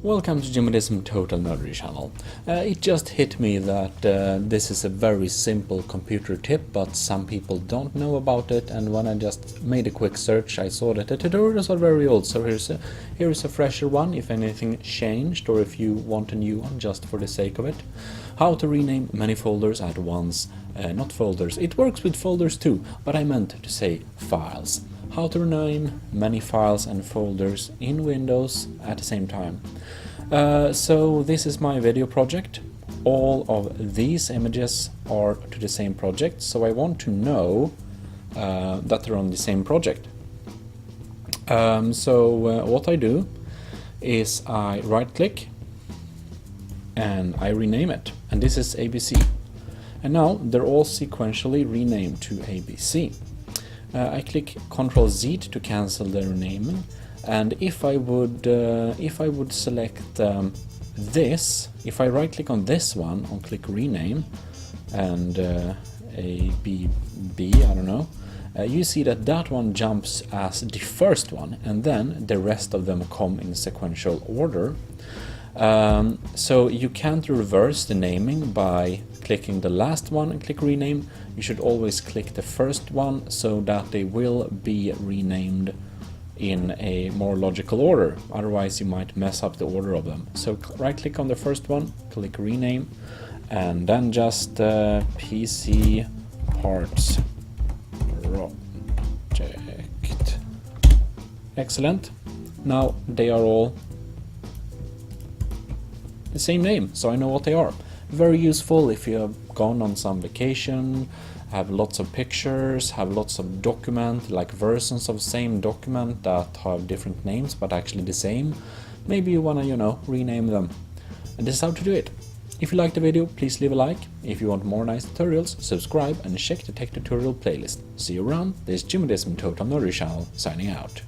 Welcome to Jimmyism Total Nerdery channel. It just hit me that this is a very simple computer tip, but some people don't know about it, and when I just made a quick search I saw that the tutorials are very old, so here is a fresher one if anything changed, or if you want a new one just for the sake of it. How to rename many folders at once. Not folders, it works with folders too, but I meant to say files. How to rename many files and folders in Windows at the same time. So this is my video project. All of these images are to the same project, so I want to know that they're on the same project. What I do is I right click and I rename it, and this is ABC. And now they're all sequentially renamed to ABC. I click Ctrl Z to cancel the renaming, and if I would select this, if I right click on this one and click rename and ABB, I don't know, you see that that one jumps as the first one, and then the rest of them come in sequential order. So you can't reverse the naming by clicking the last one and click rename. You should always click the first one so that they will be renamed in a more logical order, otherwise you might mess up the order of them. So right click on the first one, click rename, and then just PC parts project. Excellent. Now they are all the same name, so I know what they are. Very useful if you have gone on some vacation, have lots of pictures, have lots of document, like versions of same document that have different names but actually the same. Maybe you wanna, rename them. And this is how to do it. If you liked the video, please leave a like. If you want more nice tutorials, subscribe and check the tech tutorial playlist. See you around. This is Jimmyism Total Nerdery channel signing out.